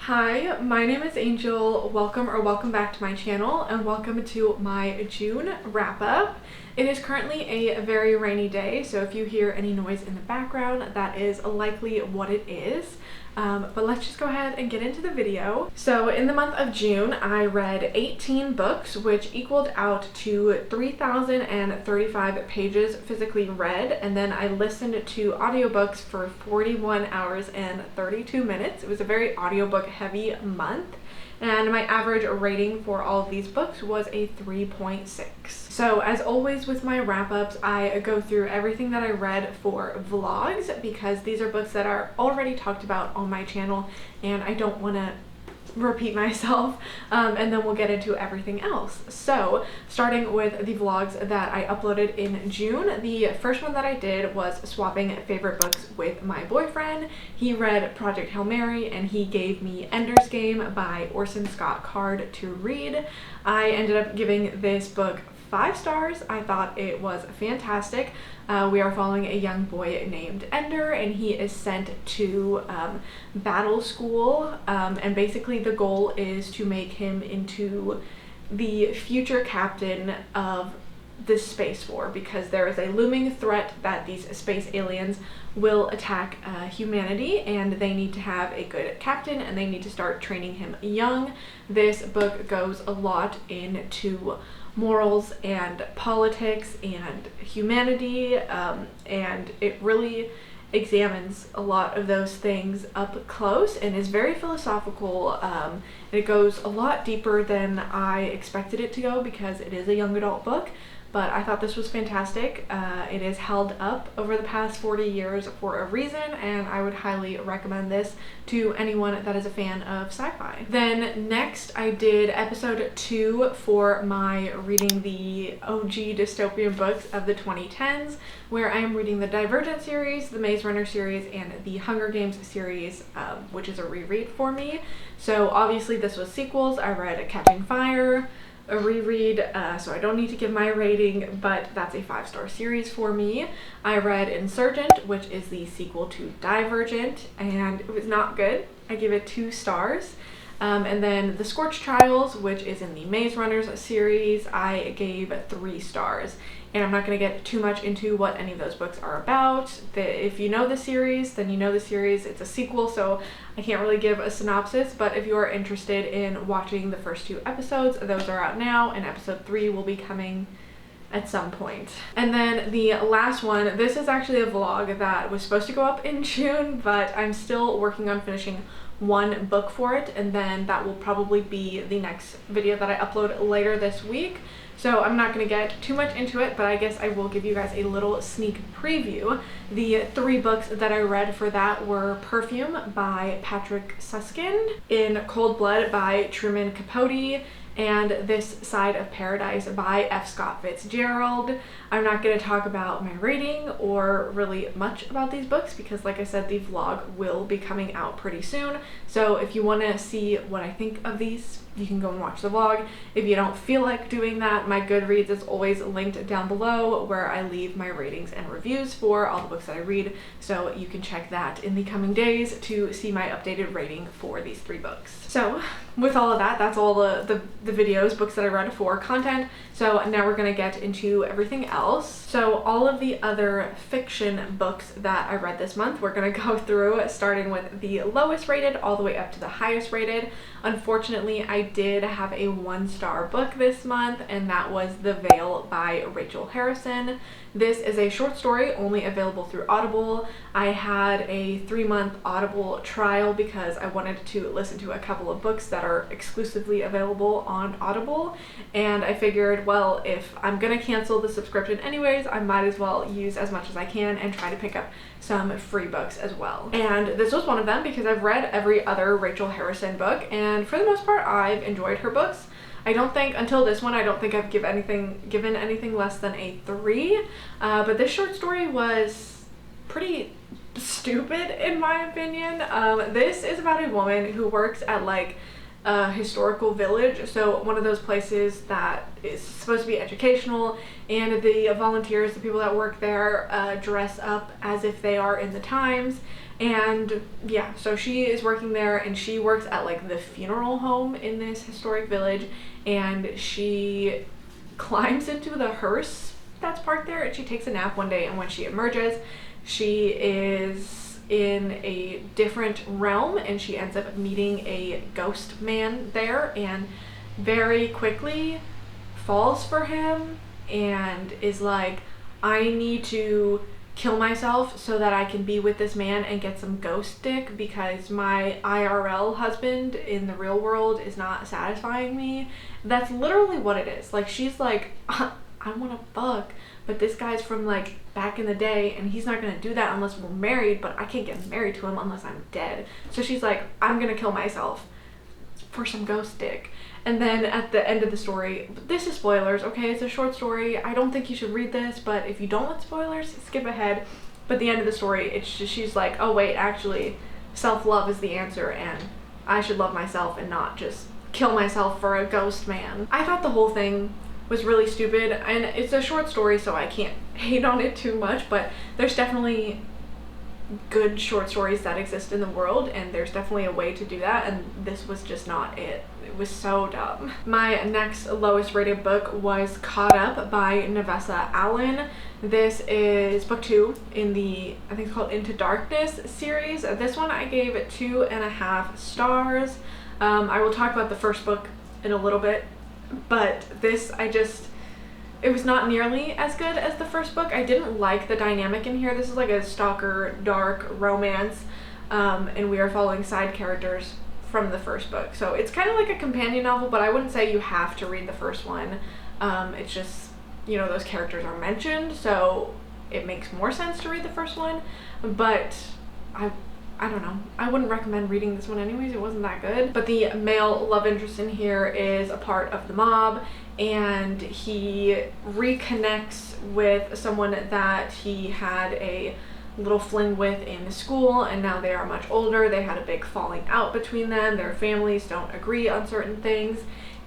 Hi, my name is Angel. Welcome back to my channel and welcome to my June wrap up. It is currently a very rainy day, so if you hear any noise in the background, that is likely what it is. But let's just go ahead and get into the video. So in the month of June, I read 18 books, which equaled out to 3,035 pages physically read, and then I listened to audiobooks for 41 hours and 32 minutes. It was a very audiobook heavy month, and my average rating for all of these books was a 3.6. So as always with my wrap-ups, I go through everything that I read for vlogs because these are books that are already talked about on my channel and I don't want to repeat myself, and then we'll get into everything else. So starting with the vlogs that I uploaded in June, the first one that I did was swapping favorite books with my boyfriend. He read Project Hail Mary and he gave me Ender's Game by Orson Scott Card to read. I ended up giving this book 5 stars. I thought it was fantastic. We are following a young boy named Ender, and he is sent to battle school, and basically the goal is to make him into the future captain of the space war, because there is a looming threat that these space aliens will attack humanity, and they need to have a good captain and they need to start training him young. This book goes a lot into morals and politics and humanity, and it really examines a lot of those things up close and is very philosophical. It goes a lot deeper than I expected it to go because it is a young adult book, but I thought this was fantastic. It is held up over the past 40 years for a reason, and I would highly recommend this to anyone that is a fan of sci-fi. Then next I did episode 2 for my reading the OG dystopian books of the 2010s, where I am reading the Divergent series, the Maze Runner series, and the Hunger Games series, which is a reread for me. So obviously this was sequels. I read Catching Fire, a reread, so I don't need to give my rating, but that's a 5-star series for me. I read Insurgent, which is the sequel to Divergent, and it was not good. I give it 2 stars. And then The Scorched Trials, which is in the Maze Runners series, I gave 3 stars. And I'm not going to get too much into what any of those books are about. If you know the series, then you know the series. It's a sequel, so I can't really give a synopsis, but if you are interested in watching the first 2 episodes, those are out now, and episode 3 will be coming at some point. And then the last one, this is actually a vlog that was supposed to go up in June, but I'm still working on finishing 1 book for it, and then that will probably be the next video that I upload later this week. So I'm not going to get too much into it, but I guess I will give you guys a little sneak preview. The 3 books that I read for that were Perfume by Patrick Susskind, In Cold Blood by Truman Capote, and This Side of Paradise by F. Scott Fitzgerald. I'm not going to talk about my rating or really much about these books because, like I said, the vlog will be coming out pretty soon. So if you want to see what I think of these, you can go and watch the vlog. If you don't feel like doing that, my Goodreads is always linked down below where I leave my ratings and reviews for all the books that I read, so you can check that in the coming days to see my updated rating for these 3 books. So with all of that, that's all the videos, books that I read for content. So now we're going to get into everything else. So all of the other fiction books that I read this month, we're going to go through, starting with the lowest rated all the way up to the highest rated. Unfortunately, I did have a 1-star book this month, and that was The Veil by Rachel Harrison. This is a short story only available through Audible. I had a 3-month Audible trial because I wanted to listen to a couple of books that are exclusively available on Audible, and I figured, well, if I'm gonna cancel the subscription anyways, I might as well use as much as I can and try to pick up some free books as well. And this was one of them because I've read every other Rachel Harrison book, and for the most part I've enjoyed her books. I don't think, until this one, I don't think I've given anything less than a 3, but this short story was pretty stupid in my opinion. This is about a woman who works at like a historical village, so one of those places that is supposed to be educational, and the volunteers, the people that work there, dress up as if they are in the times. And yeah, so she is working there, and she works at like the funeral home in this historic village, and she climbs into the hearse that's parked there, and she takes a nap one day, and when she emerges, she is in a different realm, and she ends up meeting a ghost man there, and very quickly falls for him and is like, I need to kill myself so that I can be with this man and get some ghost dick, because my IRL husband in the real world is not satisfying me. That's literally what it is. Like, she's like, I want to fuck, but this guy's from like back in the day, and he's not gonna do that unless we're married, but I can't get married to him unless I'm dead. So she's like, I'm gonna kill myself for some ghost dick. And then at the end of the story, this is spoilers, okay? It's a short story. I don't think you should read this, but if you don't want spoilers, skip ahead. But at the end of the story, it's just, she's like, oh wait, actually, self-love is the answer, and I should love myself and not just kill myself for a ghost man. I thought the whole thing was really stupid, and it's a short story, so I can't hate on it too much, but there's definitely good short stories that exist in the world, and there's definitely a way to do that, and this was just not it. It was so dumb. My next lowest rated book was Caught Up by Navessa Allen. This is book 2 in the, I think it's called Into Darkness series. This one I gave 2.5 stars. I will talk about the first book in a little bit, but this, it was not nearly as good as the first book. I didn't like the dynamic in here. This is like a stalker dark romance, and we are following side characters from the first book. So it's kind of like a companion novel, but I wouldn't say you have to read the first one. It's just, you know, those characters are mentioned, so it makes more sense to read the first one, but I don't know. I wouldn't recommend reading this one anyways. It wasn't that good. But the male love interest in here is a part of the mob, and he reconnects with someone that he had a little fling with in school, and now they are much older. They had a big falling out between them. Their families don't agree on certain things,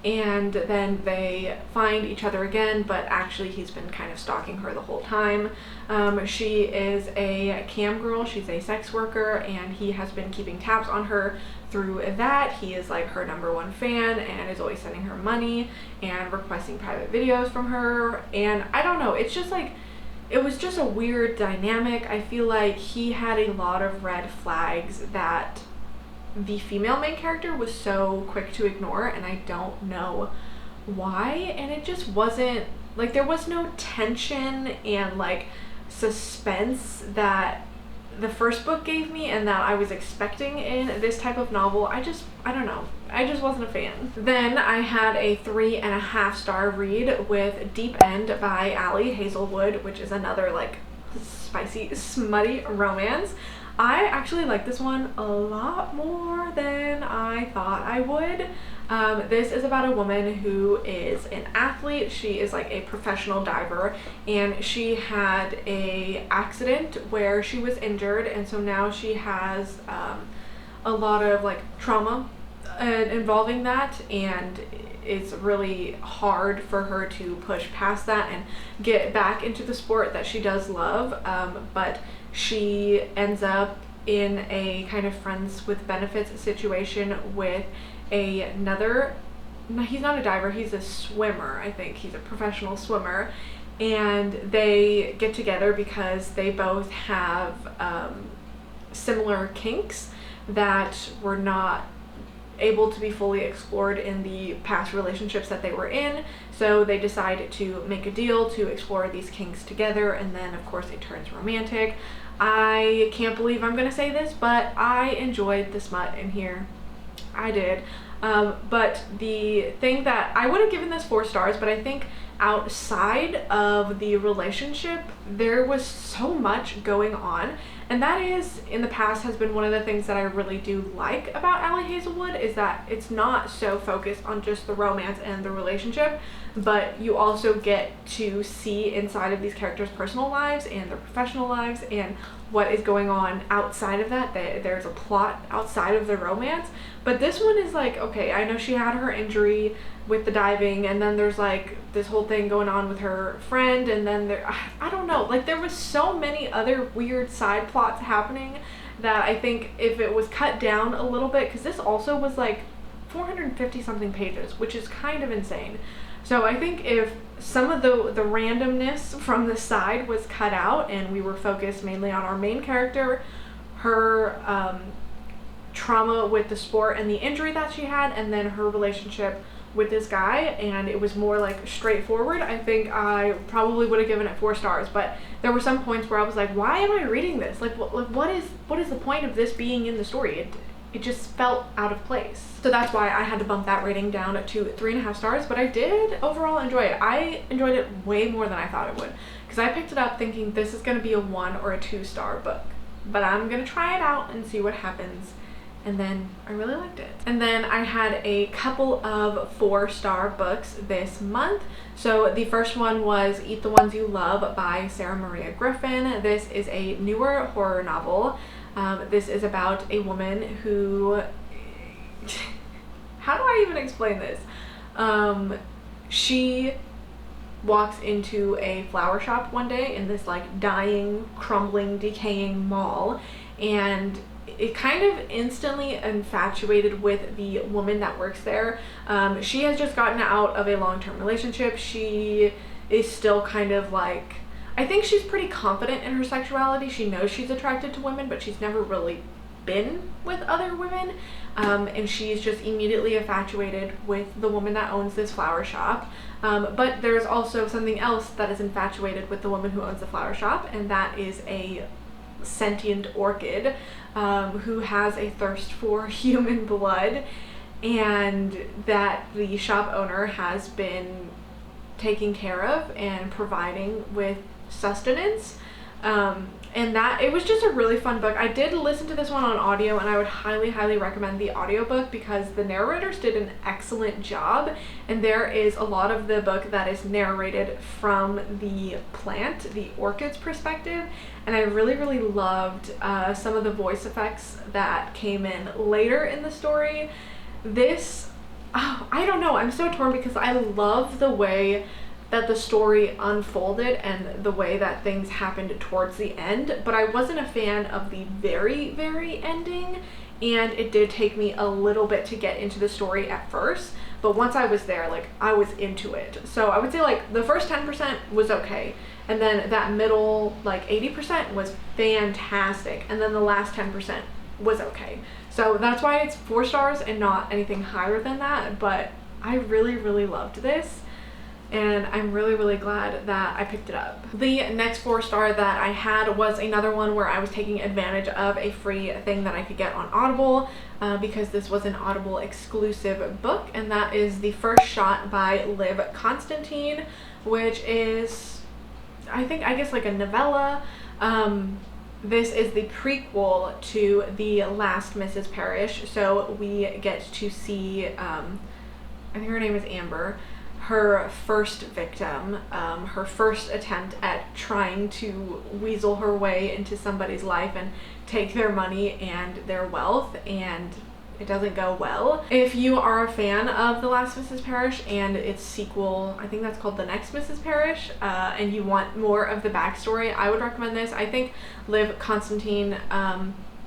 and then they find each other again, but actually he's been kind of stalking her the whole time. She is a cam girl, she's a sex worker, and he has been keeping tabs on her through that. He is like her #1 fan and is always sending her money and requesting private videos from her, and I don't know, it's just like, it was just a weird dynamic. I feel like he had a lot of red flags that the female main character was so quick to ignore, and I don't know why, and it just wasn't like, there was no tension and like suspense that the first book gave me and that I was expecting in this type of novel. I don't know, I just wasn't a fan. Then I had a 3.5 star read with Deep End by Ali Hazelwood, which is another like spicy, smutty romance. I actually like this one a lot more than I thought I would. This is about a woman who is an athlete. She is like a professional diver, and she had a accident where she was injured, and so now she has a lot of like trauma involving that, and it's really hard for her to push past that and get back into the sport that she does love, but she ends up in a kind of friends with benefits situation with another, he's not a diver, he's a swimmer, I think he's a professional swimmer, and they get together because they both have similar kinks that were not able to be fully explored in the past relationships that they were in, so they decide to make a deal to explore these kinks together, and then of course it turns romantic. I can't believe I'm gonna say this, but I enjoyed the smut in here. I did. But the thing that I would have given this 4 stars, but I think outside of the relationship there was so much going on, and that is, in the past, has been one of the things that I really do like about Ali Hazelwood, is that it's not so focused on just the romance and the relationship, but you also get to see inside of these characters' personal lives and their professional lives and what is going on outside of that. There's a plot outside of the romance. But this one is like, okay, I know she had her injury with the diving, and then there's like this whole thing going on with her friend, and then I don't know, like there was so many other weird side plots happening that I think if it was cut down a little bit, because this also was like 450 something pages, which is kind of insane. So I think if some of the randomness from the side was cut out and we were focused mainly on our main character, her trauma with the sport and the injury that she had, and then her relationship with this guy, and it was more like straightforward, I think I probably would have given it 4 stars. But there were some points where I was like, why am I reading this? Like what is the point of this being in the story? It just felt out of place. So that's why I had to bump that rating down to 3.5 stars, but I did overall enjoy it. I enjoyed it way more than I thought it would, because I picked it up thinking this is going to be a 1 or a 2-star book, but I'm going to try it out and see what happens. And then I really liked it. And then I had a couple of 4-star books this month. So the first one was Eat the Ones You Love by Sarah Maria Griffin. This is a newer horror novel. This is about a woman who, how do I even explain this? She walks into a flower shop one day in this like dying, crumbling, decaying mall, and it kind of instantly infatuated with the woman that works there. She has just gotten out of a long-term relationship. She is still kind of like, I think she's pretty confident in her sexuality. She knows she's attracted to women, but she's never really been with other women. And she's just immediately infatuated with the woman that owns this flower shop. But there's also something else that is infatuated with the woman who owns the flower shop, and that is a sentient orchid who has a thirst for human blood, and that the shop owner has been taking care of and providing with sustenance. And that it was just a really fun book. I did listen to this one on audio, and I would highly recommend the audiobook because the narrators did an excellent job, and there is a lot of the book that is narrated from the plant, the orchid's perspective, and I really loved some of the voice effects that came in later in the story. This, I don't know, I'm so torn because I love the way that the story unfolded and the way that things happened towards the end, but I wasn't a fan of the very ending, and it did take me a little bit to get into the story at first, but once I was there, like, I was into it. So I would say like the first 10% was okay, and then that middle like 80% was fantastic, and then the last 10% was okay. So that's why it's 4 stars and not anything higher than that, but I really loved this, and I'm really glad that I picked it up. The next 4-star that I had was another one where I was taking advantage of a free thing that I could get on Audible, because this was an Audible exclusive book, and that is The First Shot by Liv Constantine, which is, I guess like a novella. This is the prequel to The Last Mrs. Parrish, so we get to see, I think her name is Amber, her first victim, her first attempt at trying to weasel her way into somebody's life and take their money and their wealth, and it doesn't go well. If you are a fan of The Last Mrs. Parrish and its sequel, I think that's called The Next Mrs. Parrish, and you want more of the backstory, I would recommend this. I think Liv Constantine,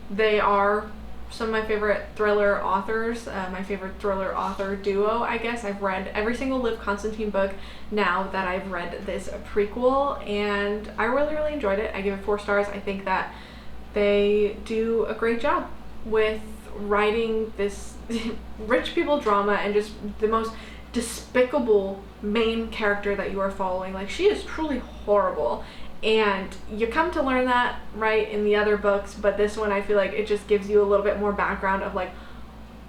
they are some of my favorite thriller authors, my favorite thriller author duo, I guess. I've read every single Liv Constantine book now that I've read this prequel, and I really enjoyed it. I give it 4 stars. I think that they do a great job with writing this rich people drama and just the most despicable main character that you are following. Like, she is truly horrible, and you come to learn that right in the other books, but this one I feel like it just gives you a little bit more background of like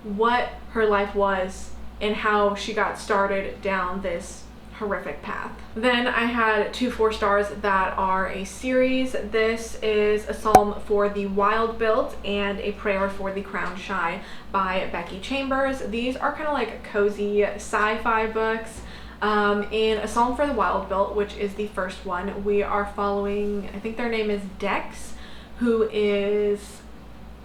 what her life was and how she got started down this horrific path. Then I had 2 4-stars that are a series. This is A Psalm for the Wild Built and A Prayer for the Crown Shy by Becky Chambers. These are kind of like cozy sci-fi books. In A Psalm for the Wild Built, which is the first one, we are following, I think their name is Dex, who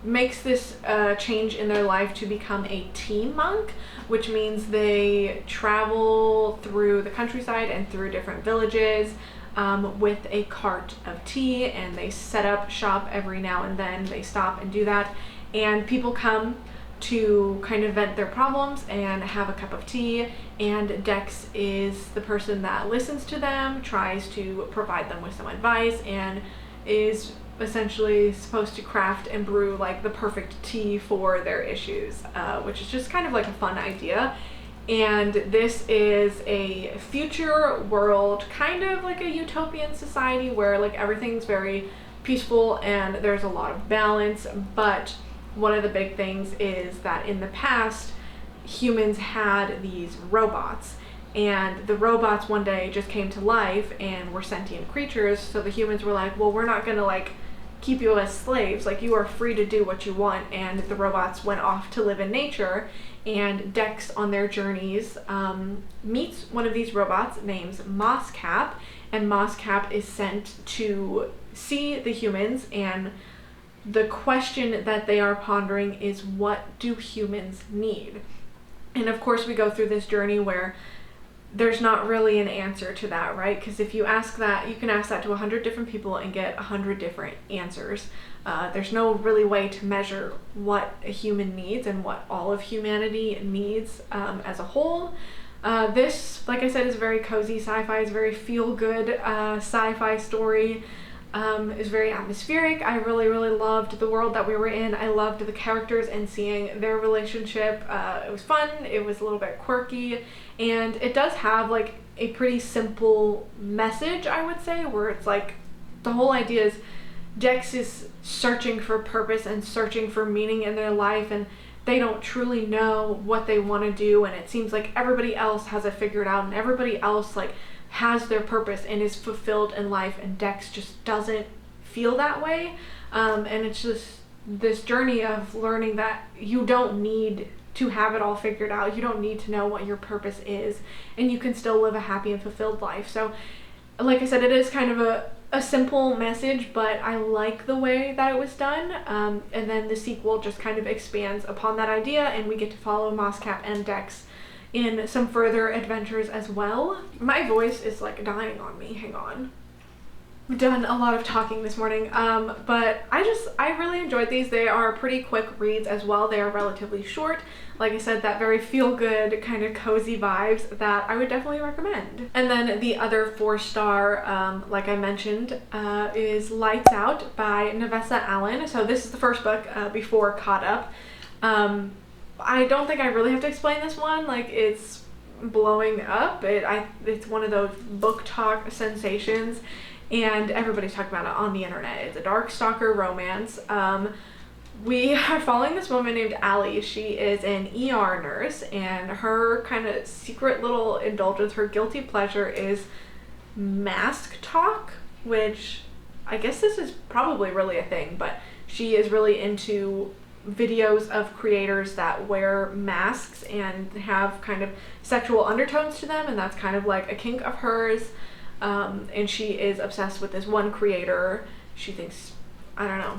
makes this change in their life to become a tea monk, which means they travel through the countryside and through different villages with a cart of tea, and they set up shop every now and then. They stop and do that, and people come to kind of vent their problems and have a cup of tea, and Dex is the person that listens to them, tries to provide them with some advice, and is essentially supposed to craft and brew like the perfect tea for their issues, which is just kind of like a fun idea. And this is a future world, kind of like a utopian society where like everything's very peaceful and there's a lot of balance. But one of the big things is that in the past, humans had these robots, and the robots one day just came to life and were sentient creatures. So the humans were like, well, we're not gonna like keep you as slaves, like you are free to do what you want. And the robots went off to live in nature, and Dex on their journeys meets one of these robots named Mosscap, and Mosscap is sent to see the humans, and the question that they are pondering is, what do humans need? And of course we go through this journey where there's not really an answer to that, right? Because if you ask that, you can ask that to 100 different people and get 100 different answers. There's no really way to measure what a human needs and what all of humanity needs as a whole. This, like I said, is very cozy sci-fi. It's a very feel-good sci-fi story. It's very atmospheric. I really loved the world that we were in. I loved the characters and seeing their relationship. It was fun, it was a little bit quirky, and it does have like a pretty simple message, I would say, where it's like the whole idea is Dex is searching for purpose and searching for meaning in their life, and they don't truly know what they want to do, and it seems like everybody else has it figured out and everybody else like has their purpose and is fulfilled in life, and Dex just doesn't feel that way. And it's just this journey of learning that you don't need to have it all figured out. You don't need to know what your purpose is, and you can still live a happy and fulfilled life. So like I said, it is kind of a simple message, but I like the way that it was done. And then the sequel just kind of expands upon that idea, and we get to follow Mosscap and Dex in some further adventures as well. My voice is like dying on me, hang on. I've done a lot of talking this morning, but I really enjoyed these. They are pretty quick reads as well. They are relatively short. Like I said, that very feel-good kind of cozy vibes that I would definitely recommend. And then the other 4-star, like I mentioned, is Lights Out by Nevessa Allen. So this is the first book before Caught Up. I don't think I really have to explain this one. Like, it's blowing up. It's one of those book talk sensations, and everybody's talking about it on the internet. It's a dark stalker romance. We are following this woman named Allie. She is an ER nurse, and her kind of secret little indulgence, her guilty pleasure, is mask talk, which I guess this is probably really a thing, but she is really into videos of creators that wear masks and have kind of sexual undertones to them, and that's kind of like a kink of hers. And she is obsessed with this one creator. She thinks, I don't know,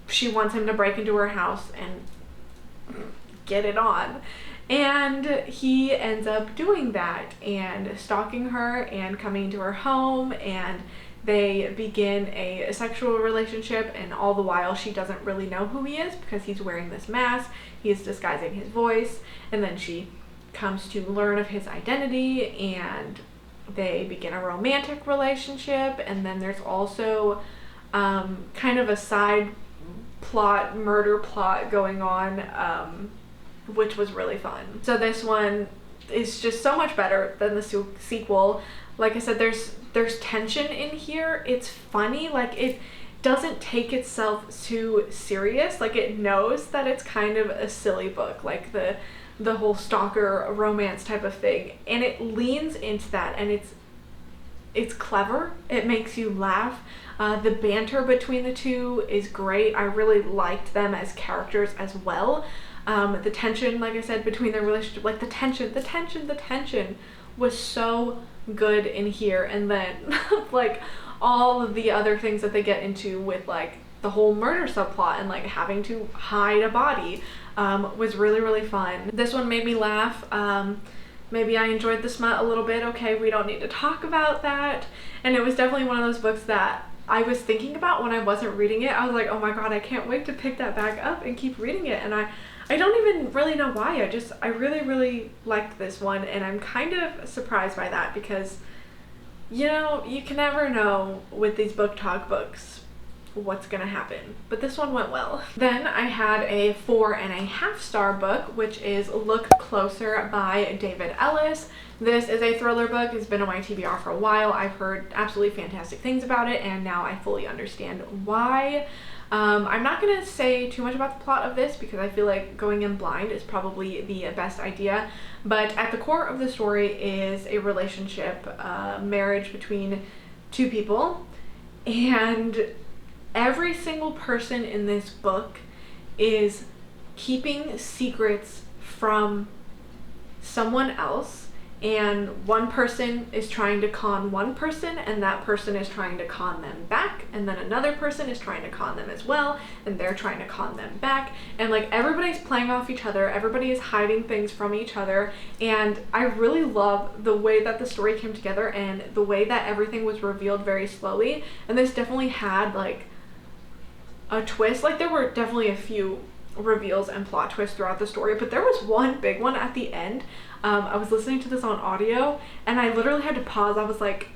she wants him to break into her house and get it on, and he ends up doing that and stalking her and coming to her home, and they begin a sexual relationship, and all the while she doesn't really know who he is because he's wearing this mask. He is disguising his voice, and then she comes to learn of his identity, and they begin a romantic relationship. And then there's also kind of a side plot, murder plot going on, which was really fun. So this one is just so much better than the sequel. Like I said, there's tension in here. It's funny, like it doesn't take itself too serious. Like it knows that it's kind of a silly book, like the whole stalker romance type of thing, and it leans into that, and it's clever. It makes you laugh. The banter between the two is great. I really liked them as characters as well. The tension, like I said, between their relationship, like the tension was so good in here. And then like all of the other things that they get into with like the whole murder subplot and like having to hide a body was really, really fun. This one made me laugh. Maybe I enjoyed the smut a little bit. Okay, we don't need to talk about that. And it was definitely one of those books that I was thinking about when I wasn't reading it. I was like, oh my god, I can't wait to pick that back up and keep reading it. And I don't even really know why. I really, really liked this one, and I'm kind of surprised by that because, you know, you can never know with these book talk books what's gonna happen, but this one went well. Then I had a 4.5 star book, which is Look Closer by David Ellis. This is a thriller book. It's been on my TBR for a while. I've heard absolutely fantastic things about it, and now I fully understand why. I'm not gonna say too much about the plot of this because I feel like going in blind is probably the best idea, but at the core of the story is a relationship, marriage between two people, and every single person in this book is keeping secrets from someone else, and one person is trying to con one person, and that person is trying to con them back, and then another person is trying to con them as well, and they're trying to con them back, and like everybody's playing off each other, everybody is hiding things from each other. And I really love the way that the story came together and the way that everything was revealed very slowly. And this definitely had like a twist. Like there were definitely a few reveals and plot twists throughout the story, but there was one big one at the end. I was listening to this on audio and I literally had to pause. I was like,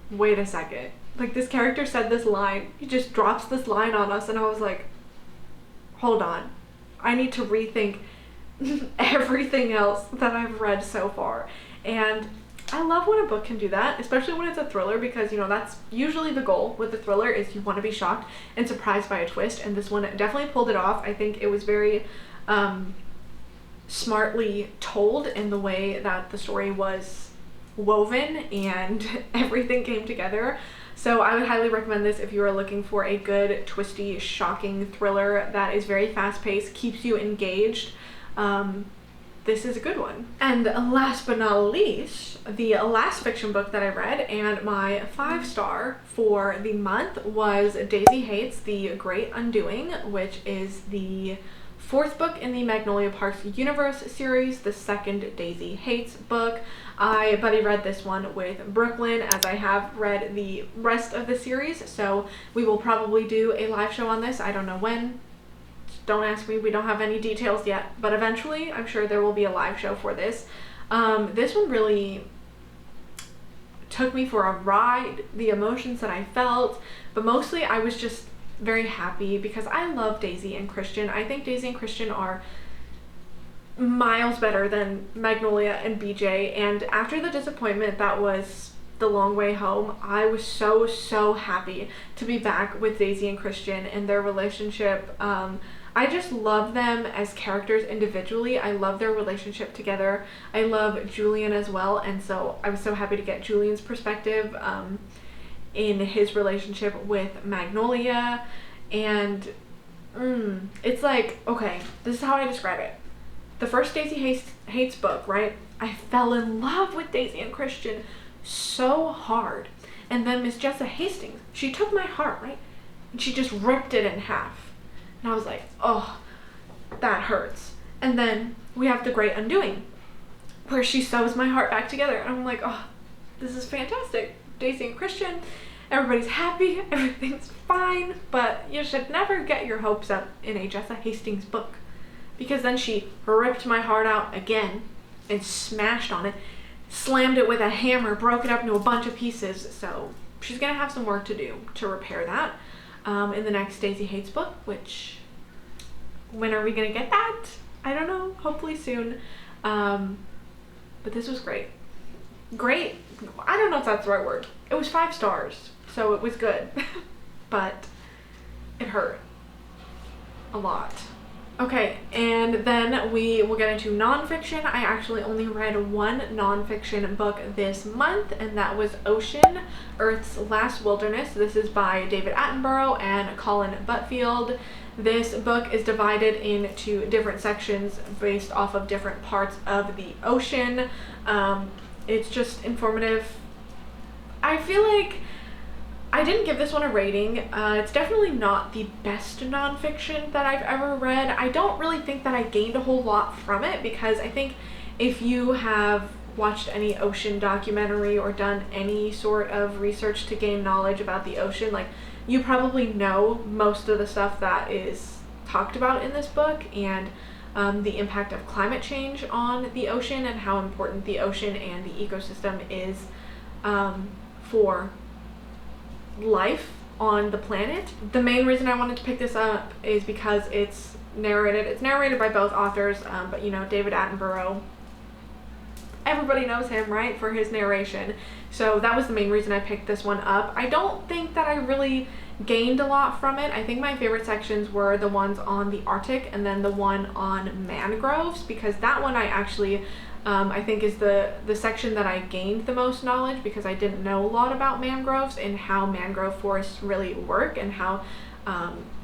wait a second, like this character said this line, he just drops this line on us, and I was like, hold on, I need to rethink everything else that I've read so far. And I love when a book can do that, especially when it's a thriller, because, you know, that's usually the goal with the thriller, is you want to be shocked and surprised by a twist, and this one definitely pulled it off. I think it was very smartly told in the way that the story was woven and everything came together. So I would highly recommend this if you are looking for a good, twisty, shocking thriller that is very fast-paced, keeps you engaged. This is a good one. And last but not least, the last fiction book that I read, and my 5-star for the month, was Daisy Hates The Great Undoing, which is the 4th book in the Magnolia Parks universe series, the 2nd Daisy Hates book. I buddy read this one with Brooklyn, as I have read the rest of the series, so we will probably do a live show on this. I don't know when. Don't ask me, we don't have any details yet, but eventually I'm sure there will be a live show for this. This one really took me for a ride, the emotions that I felt, but mostly I was just very happy because I love Daisy and Christian. I think Daisy and Christian are miles better than Magnolia and BJ, and after the disappointment that was The Long Way Home, I was so happy to be back with Daisy and Christian and their relationship. I just love them as characters individually. I love their relationship together. I love Julian as well, and so I was so happy to get Julian's perspective in his relationship with Magnolia. And it's like, okay, this is how I describe it. The first Daisy Hates book, right? I fell in love with Daisy and Christian so hard. And then Miss Jessa Hastings, she took my heart, right? And she just ripped it in half. And I was like, oh, that hurts. And then we have The Great Undoing, where she sews my heart back together. And I'm like, oh, this is fantastic. Daisy and Christian, everybody's happy, everything's fine, but you should never get your hopes up in a Jessa Hastings book, because then she ripped my heart out again and smashed on it, slammed it with a hammer, broke it up into a bunch of pieces. So she's gonna have some work to do to repair that in the next Daisy Hates book, which, when are we gonna get that? I don't know, hopefully soon. But this was great. Great, I don't know if that's the right word. It was 5 stars, so it was good, but it hurt a lot. Okay, and then we will get into nonfiction. I actually only read one nonfiction book this month, and that was Ocean, Earth's Last Wilderness. This is by David Attenborough and Colin Butfield. This book is divided into different sections based off of different parts of the ocean. It's just informative. I feel like I didn't give this one a rating. It's definitely not the best nonfiction that I've ever read. I don't really think that I gained a whole lot from it, because I think if you have watched any ocean documentary or done any sort of research to gain knowledge about the ocean, like, you probably know most of the stuff that is talked about in this book, and the impact of climate change on the ocean and how important the ocean and the ecosystem is for life on the planet. The main reason I wanted to pick this up is because it's narrated by both authors, but you know, David Attenborough, everybody knows him, right, for his narration. So that was the main reason I picked this one up. I don't think that I really gained a lot from it. I think my favorite sections were the ones on the Arctic and then the one on mangroves, because that one I actually I think is the section that I gained the most knowledge, because I didn't know a lot about mangroves and how mangrove forests really work and how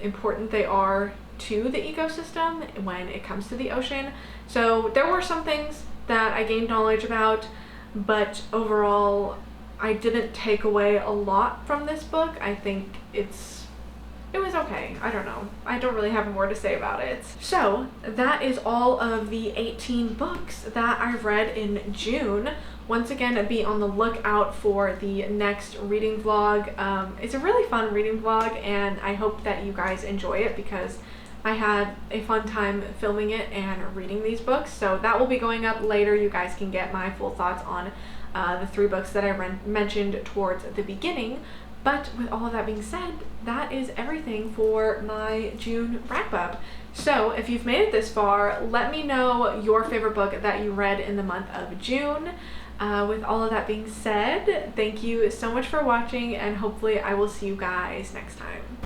important they are to the ecosystem when it comes to the ocean. So there were some things that I gained knowledge about, but overall I didn't take away a lot from this book. I think it was okay. I don't know. I don't really have more to say about it. So that is all of the 18 books that I've read in June. Once again, be on the lookout for the next reading vlog. It's a really fun reading vlog, and I hope that you guys enjoy it, because I had a fun time filming it and reading these books. So that will be going up later. You guys can get my full thoughts on the 3 books that I mentioned towards the beginning. But with all of that being said, that is everything for my June wrap up. So if you've made it this far, let me know your favorite book that you read in the month of June. With all of that being said, thank you so much for watching, and hopefully I will see you guys next time.